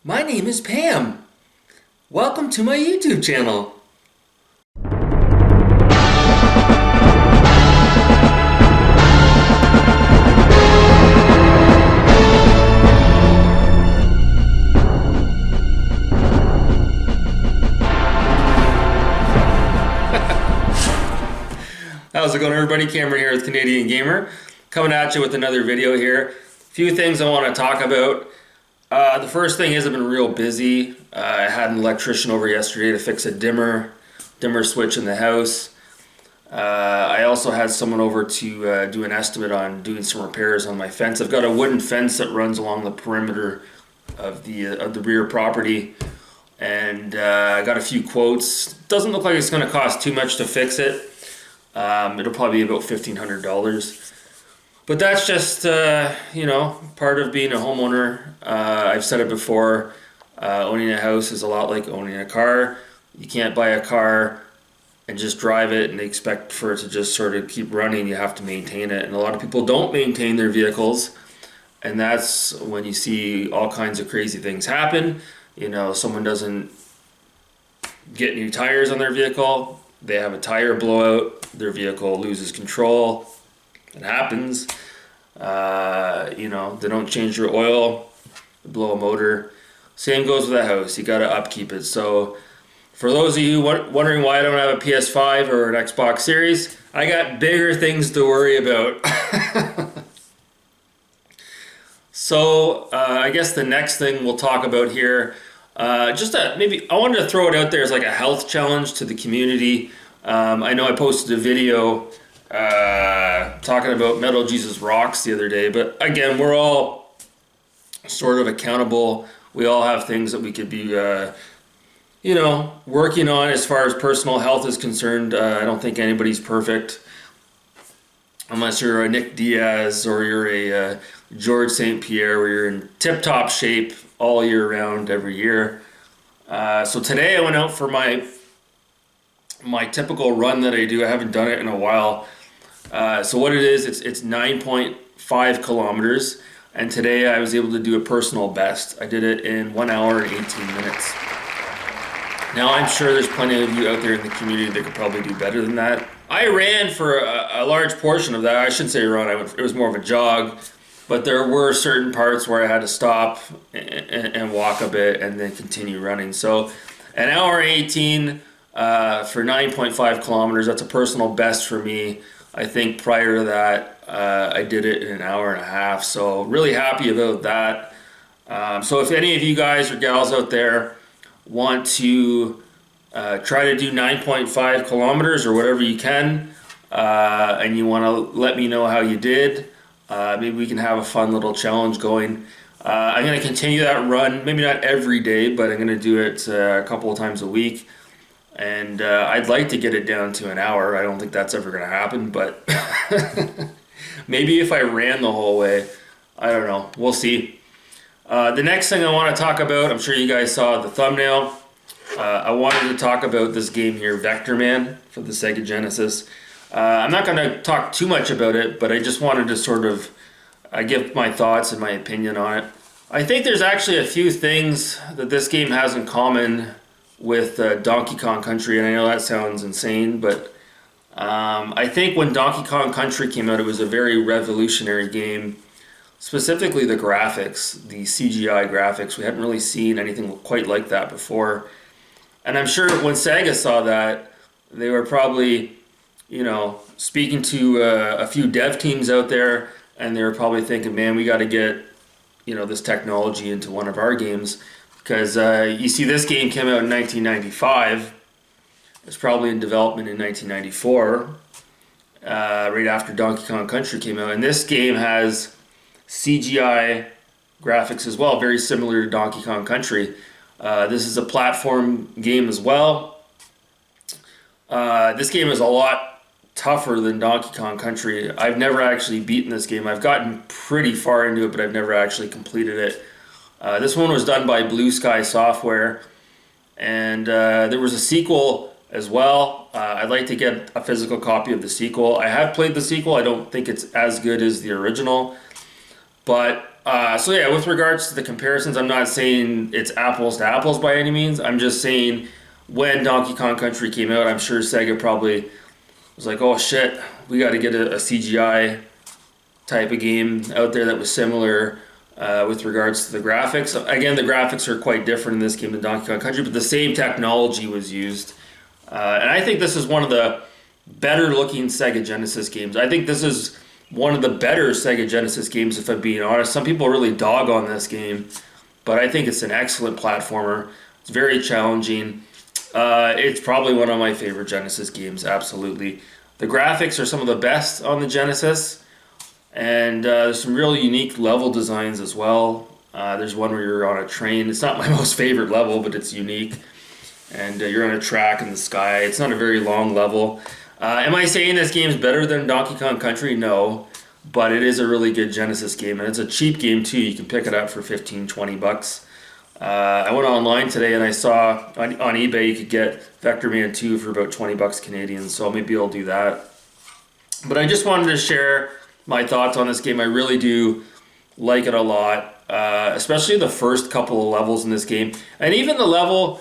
My name is Pam. Welcome to my YouTube channel. How's it going, everybody? Cameron here with Canadian Gamer, coming at you with another video here. A few things I want to talk about. The first thing is I've been real busy. I had an electrician over yesterday to fix a dimmer switch in the house. I also had someone over to do an estimate on doing some repairs on my fence. I've got a wooden fence that runs along the perimeter of the rear property, and I got a few quotes. Doesn't look like it's going to cost too much to fix it. It'll probably be about $1,500. But that's just, part of being a homeowner. I've said it before, owning a house is a lot like owning a car. You can't buy a car and just drive it and expect for it to just sort of keep running. You have to maintain it. And a lot of people don't maintain their vehicles. And that's when you see all kinds of crazy things happen. Someone doesn't get new tires on their vehicle. They have a tire blowout. Their vehicle loses control. It happens. They don't change your oil, they blow a motor. Same goes with a house. You got to upkeep it. So for those of you wondering why I don't have a PS5 or an Xbox Series, I got bigger things to worry about. So I guess the next thing we'll talk about here, maybe I wanted to throw it out there as like a health challenge to the community. I know I posted a video talking about Metal Jesus Rocks the other day, but again, we're all sort of accountable. We all have things that we could be, working on as far as personal health is concerned. I don't think anybody's perfect, unless you're a Nick Diaz or you're a George St. Pierre, where you're in tip-top shape all year round, every year. So today I went out for my typical run that I do. I haven't done it in a while. So what it is, it's 9.5 kilometers, and today I was able to do a personal best. I did it in 1 hour and 18 minutes. Now I'm sure there's plenty of you out there in the community that could probably do better than that. I ran for a large portion of that. I shouldn't say run, it was more of a jog, but there were certain parts where I had to stop and walk a bit and then continue running. So an hour and 18 for 9.5 kilometers, that's a personal best for me. I think prior to that, I did it in an hour and a half, so really happy about that. So if any of you guys or gals out there want to try to do 9.5 kilometers or whatever you can, and you want to let me know how you did, maybe we can have a fun little challenge going. I'm going to continue that run, maybe not every day, but I'm going to do it a couple of times a week. And I'd like to get it down to an hour. I don't think that's ever going to happen, but maybe if I ran the whole way, I don't know. We'll see. The next thing I want to talk about, I'm sure you guys saw the thumbnail. I wanted to talk about this game here, Vectorman, for the Sega Genesis. I'm not going to talk too much about it, but I just wanted to sort of give my thoughts and my opinion on it. I think there's actually a few things that this game has in common with Donkey Kong Country, and I know that sounds insane, but I think when Donkey Kong Country came out, it was a very revolutionary game, specifically the graphics, the CGI graphics. We hadn't really seen anything quite like that before, and I'm sure when Sega saw that, they were probably, speaking to a few dev teams out there, and they were probably thinking, man, we got to get, this technology into one of our games. Because you see, this game came out in 1995. It was probably in development in 1994, right after Donkey Kong Country came out. And this game has CGI graphics as well, very similar to Donkey Kong Country. This is a platform game as well. This game is a lot tougher than Donkey Kong Country. I've never actually beaten this game. I've gotten pretty far into it, but I've never actually completed it. This one was done by Blue Sky Software, and there was a sequel as well. I'd like to get a physical copy of the sequel. I have played the sequel. I don't think it's as good as the original, But so yeah, with regards to the comparisons, I'm not saying it's apples to apples by any means. I'm just saying when Donkey Kong Country came out, I'm sure Sega probably was like, oh shit, we got to get a CGI type of game out there that was similar with regards to the graphics. Again, the graphics are quite different in this game than Donkey Kong Country, but the same technology was used. And I think this is one of the better looking Sega Genesis games. I think this is one of the better Sega Genesis games, if I'm being honest. Some people really dog on this game, but I think it's an excellent platformer. It's very challenging. It's probably one of my favorite Genesis games, absolutely. The graphics are some of the best on the Genesis, and there's some really unique level designs as well. There's one where you're on a train. It's not my most favorite level, but it's unique. And you're on a track in the sky. It's not a very long level. Am I saying this game's better than Donkey Kong Country? No, but it is a really good Genesis game, and it's a cheap game too. You can pick it up for 15, 20 bucks. I went online today and I saw on eBay you could get Vectorman 2 for about 20 bucks Canadian, so maybe I'll do that. But I just wanted to share my thoughts on this game. I really do like it a lot, especially the first couple of levels in this game, and even the level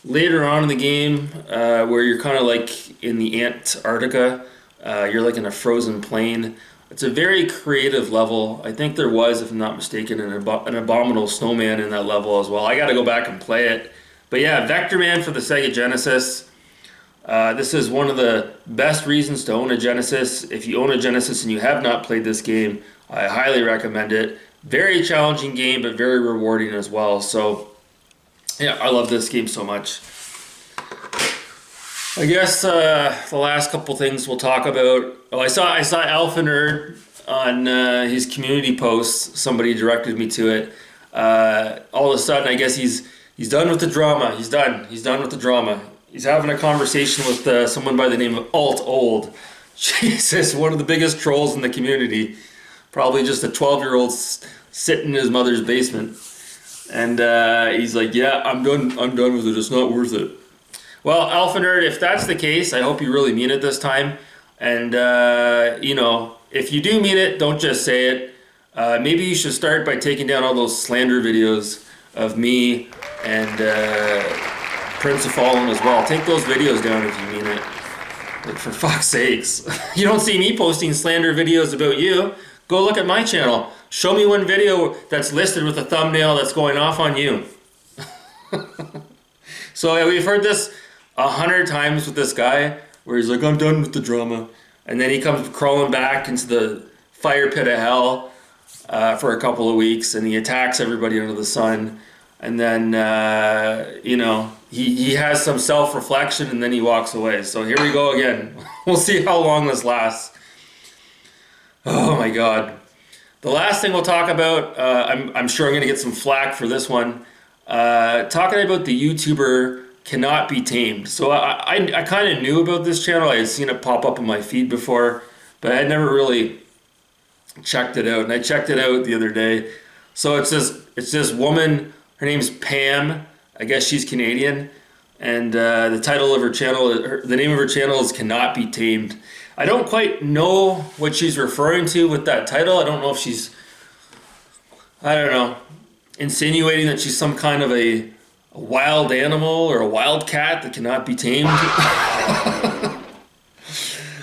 later on in the game where you're kind of like in the Antarctica. You're like in a frozen plain. It's a very creative level. I think there was, if I'm not mistaken, an abominable snowman in that level as well. I got to go back and play it. But yeah, Vectorman for the Sega Genesis. This is one of the best reasons to own a Genesis. If you own a Genesis and you have not played this game, I highly recommend it. Very challenging game, but very rewarding as well. So yeah, I love this game so much. I guess the last couple things we'll talk about. Oh, I saw Alpha Nerd on his community posts. Somebody directed me to it. All of a sudden, I guess he's done with the drama. He's done with the drama. He's having a conversation with someone by the name of Alt Old. Jesus, one of the biggest trolls in the community. Probably just a 12-year-old sitting in his mother's basement. And he's like, yeah, I'm done with it. It's not worth it. Well, Alpha Nerd, if that's the case, I hope you really mean it this time. And, if you do mean it, don't just say it. Maybe you should start by taking down all those slander videos of me and Prince of Fallen as well. Take those videos down if you mean it. Like, for fuck's sakes. You don't see me posting slander videos about you. Go look at my channel. Show me one video that's listed with a thumbnail that's going off on you. So yeah, we've heard this 100 times with this guy, where he's like, I'm done with the drama. And then he comes crawling back into the fire pit of hell for a couple of weeks, and he attacks everybody under the sun. And then, he has some self-reflection, and then he walks away. So here we go again. We'll see how long this lasts. Oh my God. The last thing we'll talk about, I'm sure I'm going to get some flack for this one, talking about the YouTuber Cannot Be Tamed. So I kind of knew about this channel. I had seen it pop up on my feed before, but I had never really checked it out. And I checked it out the other day. So it's this woman, her name's Pam. I guess she's Canadian. And the title of her channel, the name of her channel is Cannot Be Tamed. I don't quite know what she's referring to with that title. I don't know if she's, insinuating that she's some kind of a wild animal or a wildcat that cannot be tamed. I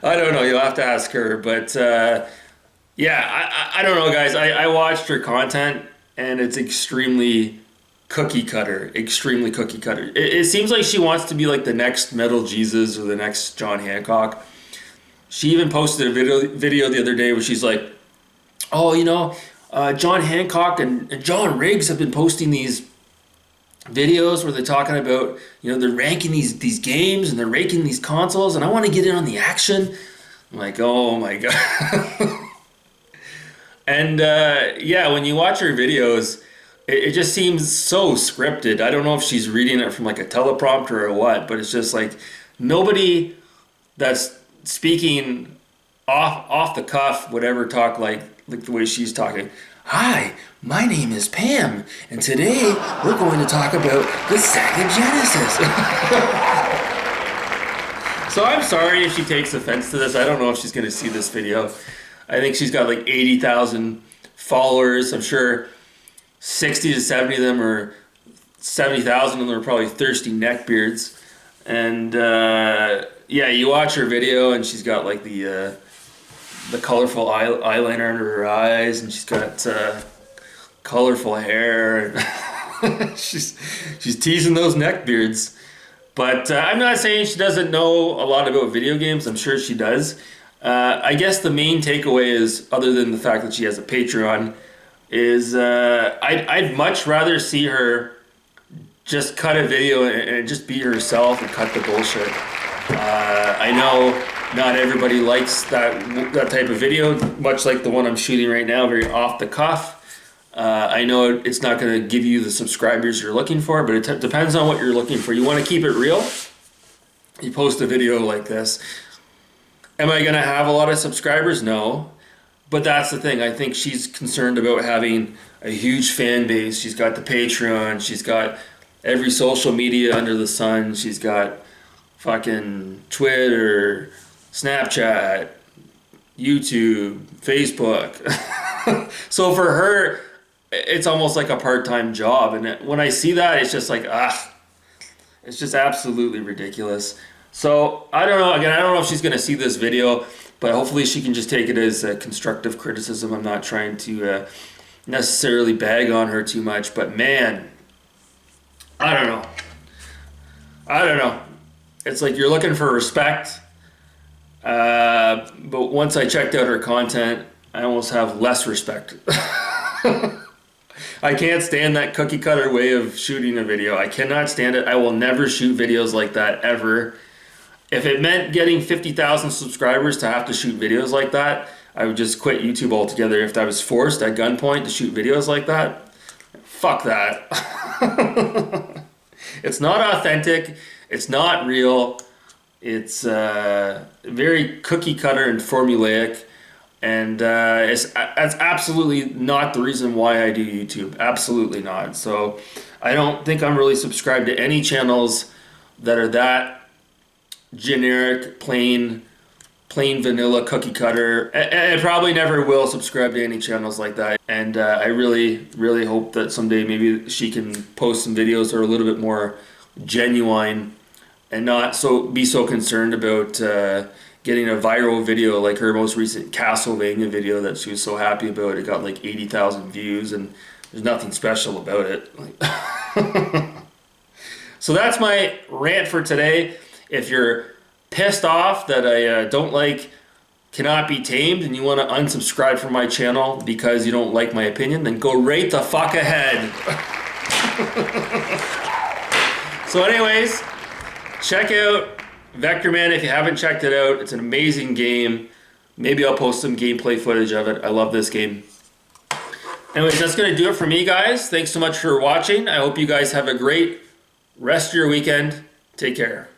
don't know. You'll have to ask her. But I don't know, guys. I watched her content, and it's extremely cookie cutter. It seems like she wants to be like the next Metal Jesus or the next John Hancock. She even posted a video the other day where she's like, John Hancock and John Riggs have been posting these videos where they're talking about, they're ranking these games and they're ranking these consoles, and I want to get in on the action. I'm like, oh my God. And when you watch her videos, it just seems so scripted. I don't know if she's reading it from like a teleprompter or what, but it's just like nobody that's speaking off the cuff would ever talk like the way she's talking. Hi, my name is Pam, and today we're going to talk about the Sega Genesis. So I'm sorry if she takes offense to this. I don't know if she's going to see this video. I think she's got like 80,000 followers. I'm sure 60 to 70 of them, or 70,000 of them, are probably thirsty neckbeards. And yeah, you watch her video, and she's got like the colorful eyeliner under her eyes, and she's got colorful hair. she's teasing those neckbeards. But I'm not saying she doesn't know a lot about video games. I'm sure she does. I guess the main takeaway is, other than the fact that she has a Patreon, is I'd much rather see her just cut a video and just be herself and cut the bullshit. I know not everybody likes that type of video, much like the one I'm shooting right now, very off the cuff. I know it's not going to give you the subscribers you're looking for, but it depends on what you're looking for. You want to keep it real? You post a video like this. Am I going to have a lot of subscribers? No. But that's the thing. I think she's concerned about having a huge fan base. She's got the Patreon. She's got every social media under the sun. She's got fucking Twitter, Snapchat, YouTube, Facebook. So for her, it's almost like a part-time job. And when I see that, it's just like, it's just absolutely ridiculous. So I don't know. Again, I don't know if she's going to see this video, but hopefully she can just take it as constructive criticism. I'm not trying to necessarily bag on her too much, but man, I don't know. It's like you're looking for respect, but once I checked out her content, I almost have less respect. I can't stand that cookie cutter way of shooting a video. I cannot stand it. I will never shoot videos like that ever. If it meant getting 50,000 subscribers to have to shoot videos like that, I would just quit YouTube altogether. If I was forced at gunpoint to shoot videos like that, fuck that. It's not authentic. It's not real. It's very cookie cutter and formulaic. And it's absolutely not the reason why I do YouTube. Absolutely not. So I don't think I'm really subscribed to any channels that are that generic, plain vanilla, cookie cutter. I probably never will subscribe to any channels like that. And I really, really hope that someday maybe she can post some videos that are a little bit more genuine and not be so concerned about getting a viral video like her most recent Castlevania video that she was so happy about. It got like 80,000 views and there's nothing special about it. So that's my rant for today. If you're pissed off that I don't like Cannot Be Tamed and you want to unsubscribe from my channel because you don't like my opinion, then go right the fuck ahead. So anyways, check out Vectorman if you haven't checked it out. It's an amazing game. Maybe I'll post some gameplay footage of it. I love this game. Anyways, that's going to do it for me, guys. Thanks so much for watching. I hope you guys have a great rest of your weekend. Take care.